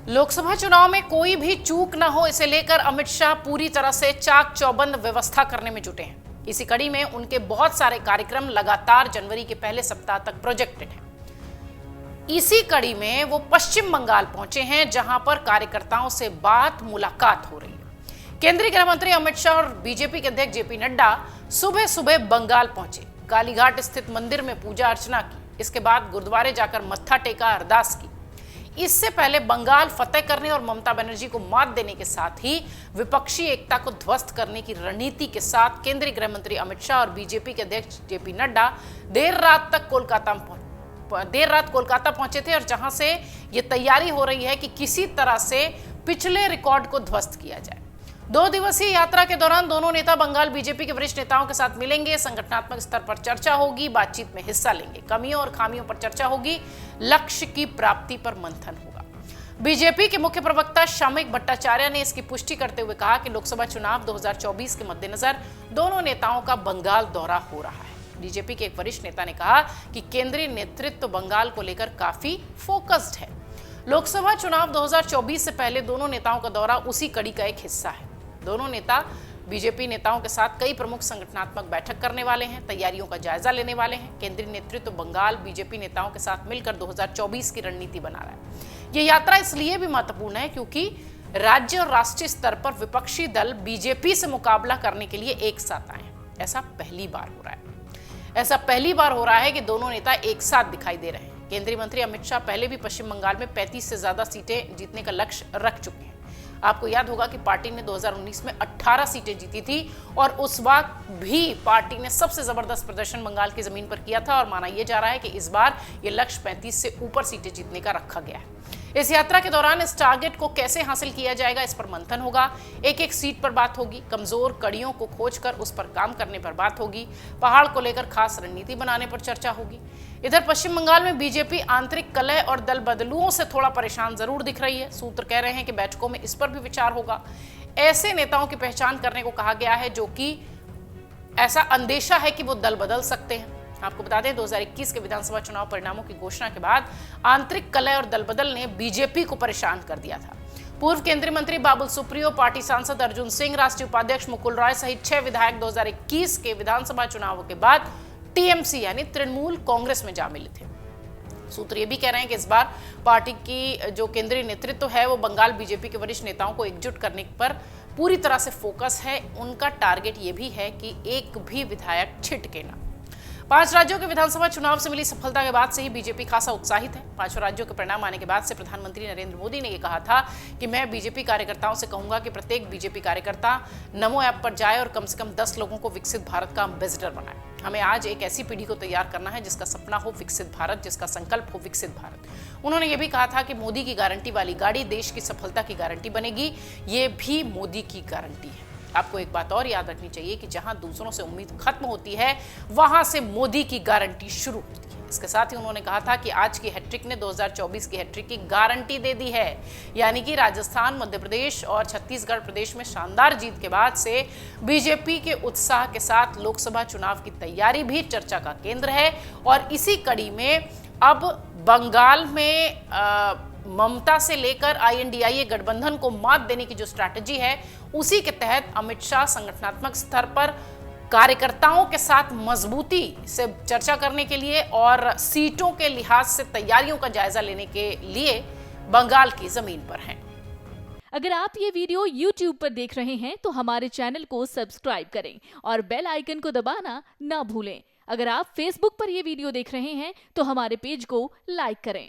लोकसभा चुनाव में कोई भी चूक न हो, इसे लेकर अमित शाह पूरी तरह से चाक चौबंद व्यवस्था करने में जुटे हैं। इसी कड़ी में उनके बहुत सारे कार्यक्रम लगातार जनवरी के पहले सप्ताह तक प्रोजेक्टेड हैं। इसी कड़ी में वो पश्चिम बंगाल पहुंचे हैं, जहां पर कार्यकर्ताओं से मुलाकात हो रही है। केंद्रीय गृह मंत्री अमित शाह और बीजेपी के अध्यक्ष जेपी नड्डा सुबह सुबह बंगाल पहुंचे। कालीघाट स्थित मंदिर में पूजा अर्चना की, इसके बाद गुरुद्वारे जाकर मत्था टेका, अरदास की। इससे पहले बंगाल फतेह करने और ममता बनर्जी को मात देने के साथ ही विपक्षी एकता को ध्वस्त करने की रणनीति के साथ केंद्रीय गृह मंत्री अमित शाह और बीजेपी के अध्यक्ष जेपी नड्डा देर रात कोलकाता पहुंचे थे, और जहां से ये तैयारी हो रही है कि किसी तरह से पिछले रिकॉर्ड को ध्वस्त किया जाए। 2 दिवसीय यात्रा के दौरान दोनों नेता बंगाल बीजेपी के वरिष्ठ नेताओं के साथ मिलेंगे, संगठनात्मक स्तर पर चर्चा होगी, बातचीत में हिस्सा लेंगे, कमियों और खामियों पर चर्चा होगी, लक्ष्य की प्राप्ति पर मंथन होगा। बीजेपी के मुख्य प्रवक्ता श्यामिक भट्टाचार्य ने इसकी पुष्टि करते हुए कहा कि लोकसभा चुनाव 2024 के मद्देनजर दोनों नेताओं का बंगाल दौरा हो रहा है। बीजेपी के एक वरिष्ठ नेता ने कहा कि केंद्रीय नेतृत्व बंगाल को लेकर काफी फोकस्ड है। लोकसभा चुनाव 2024 से पहले दोनों नेताओं का दौरा उसी कड़ी का एक हिस्सा है। दोनों नेता बीजेपी नेताओं के साथ कई प्रमुख संगठनात्मक बैठक करने वाले हैं, तैयारियों का जायजा लेने वाले हैं। केंद्रीय नेतृत्व बंगाल बीजेपी नेताओं के साथ मिलकर 2024 की रणनीति बना रहा है। यह यात्रा इसलिए भी महत्वपूर्ण है क्योंकि राज्य और राष्ट्रीय स्तर पर विपक्षी दल बीजेपी से मुकाबला करने के लिए एक साथ आए हैं। ऐसा पहली बार हो रहा है कि दोनों नेता एक साथ दिखाई दे रहे हैं। केंद्रीय मंत्री अमित शाह पहले भी पश्चिम बंगाल में 35 से ज्यादा सीटें जीतने का लक्ष्य रख चुके हैं। आपको याद होगा कि पार्टी ने 2019 में 18 सीटें जीती थी और उस वक्त भी पार्टी ने सबसे जबरदस्त प्रदर्शन बंगाल की जमीन पर किया था, और माना यह जा रहा है कि इस बार यह लक्ष्य 35 से ऊपर सीटें जीतने का रखा गया है। इस यात्रा के दौरान इस टारगेट को कैसे हासिल किया जाएगा, इस पर मंथन होगा। एक एक सीट पर बात होगी, कमजोर कड़ियों को खोजकर उस पर काम करने पर बात होगी, पहाड़ को लेकर खास रणनीति बनाने पर चर्चा होगी। इधर पश्चिम बंगाल में बीजेपी आंतरिक कलह और दल बदलुओं से थोड़ा परेशान जरूर दिख रही है। सूत्र कह रहे हैं कि बैठकों में इस पर भी विचार होगा। ऐसे नेताओं की पहचान करने को कहा गया है जो कि ऐसा अंदेशा है कि वो दल बदल सकते हैं। आपको बता दें 2021 के विधानसभा चुनाव परिणामों की घोषणा के बाद आंतरिक कलह और दल बदल ने बीजेपी को परेशान कर दिया था। पूर्व केंद्रीय मंत्री बाबुल सुप्रियो, पार्टी सांसद अर्जुन सिंह, राष्ट्रीय उपाध्यक्ष मुकुल रॉय सहित 6 विधायक 2021 के विधानसभा चुनावों के बाद टीएमसी यानी तृणमूल कांग्रेस में जा मिले थे। सूत्र ये भी कह रहे हैं कि इस बार पार्टी की जो केंद्रीय नेतृत्व है वो बंगाल बीजेपी के वरिष्ठ नेताओं को एकजुट करने पर पूरी तरह से फोकस है। उनका टारगेट ये भी है कि एक भी विधायक छिटके ना। 5 राज्यों के विधानसभा चुनाव से मिली सफलता के बाद से ही बीजेपी खासा उत्साहित है। 5 राज्यों के परिणाम आने के बाद से प्रधानमंत्री नरेंद्र मोदी ने यह कहा था कि मैं बीजेपी कार्यकर्ताओं से कहूंगा कि प्रत्येक बीजेपी कार्यकर्ता नमो ऐप पर जाए और कम से कम 10 लोगों को विकसित भारत का एम्बेसडर बनाए। हमें आज एक ऐसी पीढ़ी को तैयार करना है जिसका सपना हो विकसित भारत, जिसका संकल्प हो विकसित भारत। उन्होंने ये भी कहा था कि मोदी की गारंटी वाली गाड़ी देश की सफलता की गारंटी बनेगी। ये भी मोदी की गारंटी है। आपको एक बात और याद रखनी चाहिए कि जहां दूसरों से उम्मीद खत्म होती है वहां से मोदी की गारंटी शुरू होती है। इसके साथ ही उन्होंने कहा था कि आज की हैट्रिक ने 2024 की हैट्रिक की गारंटी दे दी है। यानी कि राजस्थान, मध्य प्रदेश और छत्तीसगढ़ प्रदेश में शानदार जीत के बाद से बीजेपी के उत्साह के साथ लोकसभा चुनाव की तैयारी भी चर्चा का केंद्र है। और इसी कड़ी में अब बंगाल में ममता से लेकर INDIA गठबंधन को मात देने की जो स्ट्रैटेजी है, उसी के तहत अमित शाह संगठनात्मक स्तर पर कार्यकर्ताओं के साथ मजबूती से चर्चा करने के लिए और सीटों के लिहाज से तैयारियों का जायजा लेने के लिए बंगाल की जमीन पर हैं। अगर आप ये वीडियो YouTube पर देख रहे हैं तो हमारे चैनल को सब्सक्राइब करें और बेल आइकन को दबाना ना भूलें। अगर आप Facebook पर ये वीडियो देख रहे हैं तो हमारे पेज को लाइक करें।